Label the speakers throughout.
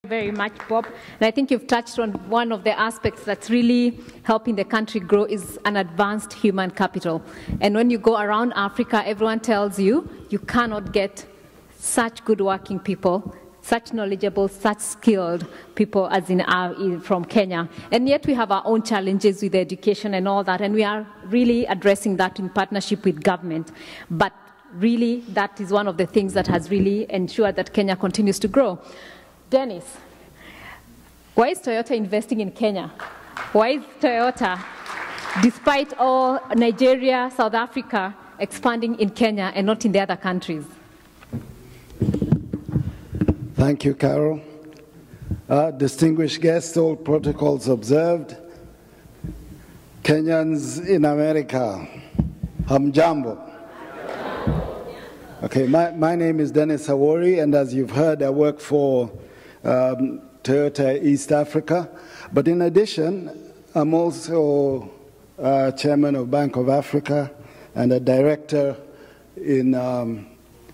Speaker 1: Very much, Bob. And I think you've touched on one of the aspects that's really helping the country grow is an advanced human capital. And when you go around Africa, everyone tells you you cannot get such good working people, such knowledgeable, such skilled people as from Kenya. And yet we have our own challenges with education and all that, and we are really addressing that in partnership with government. But really, that is one of the things that has really ensured that Kenya continues to grow. Dennis, why is Toyota investing in Kenya? Why is Toyota, despite all Nigeria, South Africa, expanding in Kenya and not in the other countries?
Speaker 2: Thank you, Carol. Distinguished guests, all protocols observed. Kenyans in America, hamjambo. Okay, my name is Dennis Awori, and as you've heard, I work for Toyota East Africa. But in addition, I'm also chairman of Bank of Africa and a director in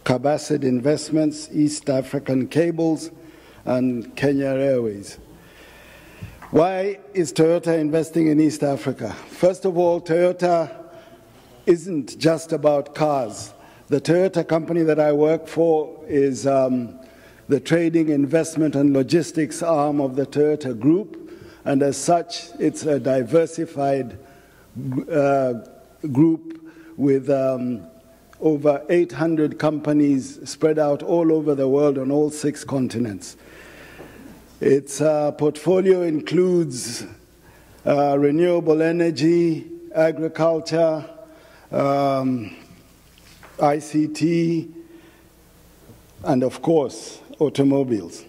Speaker 2: Cabacid Investments, East African Cables, and Kenya Airways. Why is Toyota investing in East Africa? First of all, Toyota isn't just about cars. The Toyota company that I work for is the trading, investment, and logistics arm of the Toyota Group, and as such, it's a diversified group with over 800 companies spread out all over the world on all 6 continents. Its portfolio includes renewable energy, agriculture, ICT, and of course, automobiles.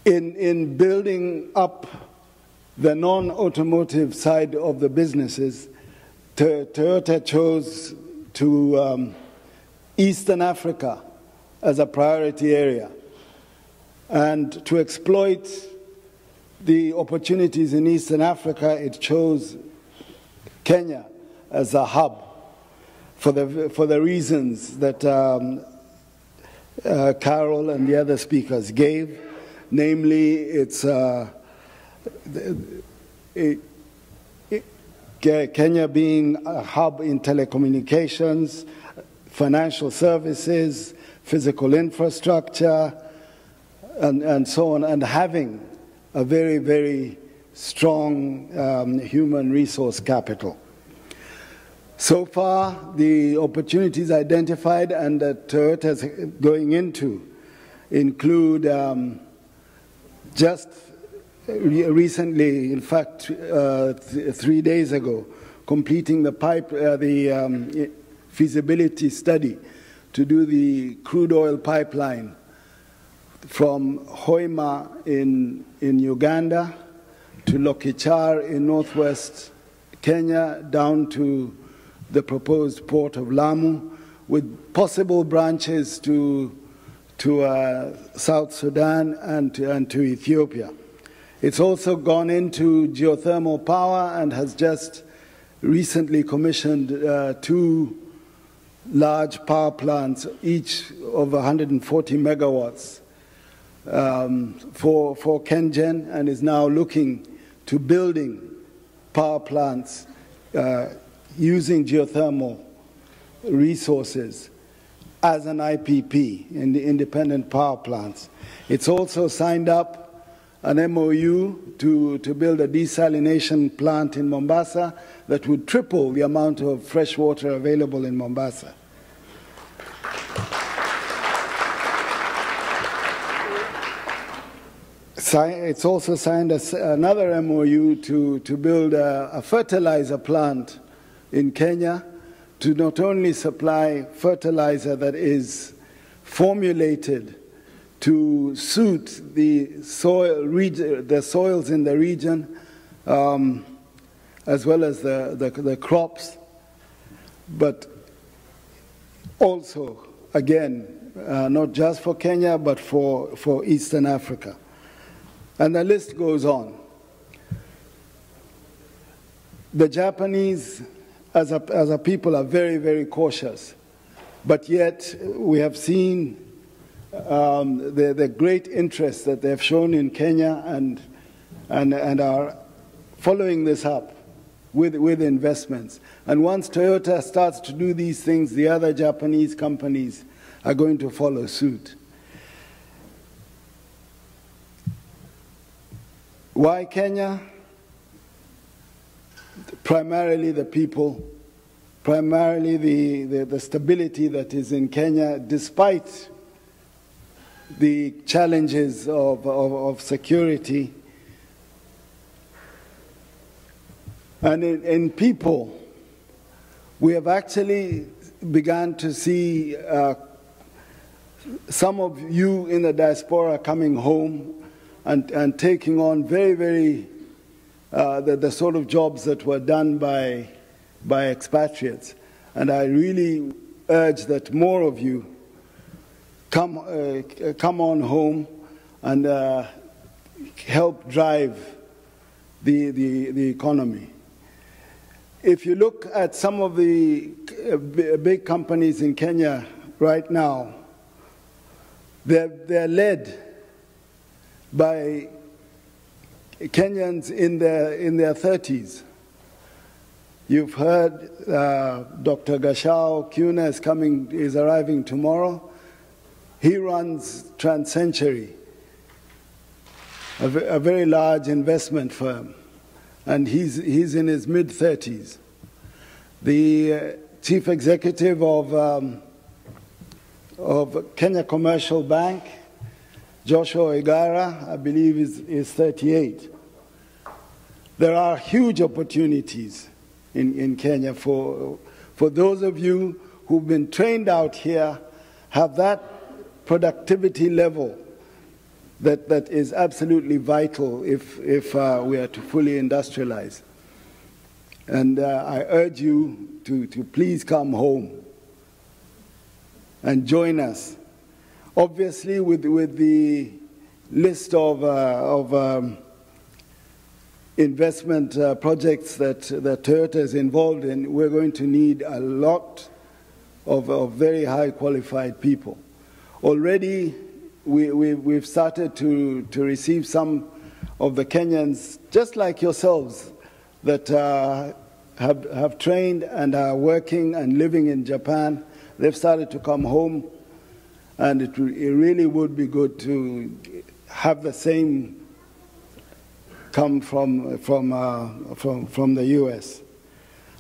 Speaker 2: In building up the non-automotive side of the businesses, Toyota chose to Eastern Africa as a priority area. And to exploit the opportunities in Eastern Africa, it chose Kenya as a hub for the reasons that Carol and the other speakers gave, namely it's Kenya being a hub in telecommunications, financial services, physical infrastructure, and so on, and having a very, very strong human resource capital. So far, the opportunities identified and that Toyota is going into include just recently, in fact, 3 days ago, completing the feasibility study to do the crude oil pipeline from Hoima in Uganda to Lokichar in northwest Kenya down to the proposed port of Lamu, with possible branches to South Sudan and to Ethiopia. It's also gone into geothermal power and has just recently commissioned 2 large power plants, each of 140 megawatts for KenGen, and is now looking to building power plants using geothermal resources as an IPP in the independent power plants. It's also signed up an MOU to build a desalination plant in Mombasa that would triple the amount of fresh water available in Mombasa. It's also signed another MOU to build a fertilizer plant in Kenya to not only supply fertilizer that is formulated to suit the soils in the region, as well as the crops, but also, again, not just for Kenya, but for Eastern Africa. And the list goes on. The Japanese, as a people, are very, very cautious. But yet, we have seen the great interest that they've shown in Kenya and are following this up with investments. And once Toyota starts to do these things, the other Japanese companies are going to follow suit. Why Kenya? Primarily the people, primarily the stability that is in Kenya, despite the challenges of security. And in people, we have actually begun to see some of you in the diaspora coming home and taking on very, the sort of jobs that were done by expatriates. And I really urge that more of you come on home and help drive the economy. If you look at some of the big companies in Kenya right now, they're led by Kenyans in their 30s. You've heard Dr. Gashao Kuna is arriving tomorrow. He runs Trans-Century, a very large investment firm, and he's in his mid-30s. The chief executive of Kenya Commercial Bank, Joshua Igara, I believe is 38. There are huge opportunities in Kenya for those of you who've been trained out here, have that productivity level that is absolutely vital if we are to fully industrialize. And I urge you to please come home and join us. Obviously, with the list of investment projects that Toyota is involved in, we're going to need a lot of very high qualified people. Already, we've started to receive some of the Kenyans, just like yourselves, that have trained and are working and living in Japan. They've started to come home, and it really would be good to have the same come from the US.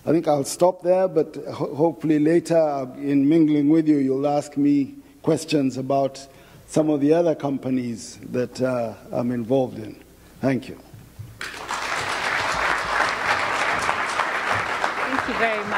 Speaker 2: I think I'll stop there, but hopefully later in mingling with you, you'll ask me questions about some of the other companies that I'm involved in. Thank you.
Speaker 1: Thank you very much.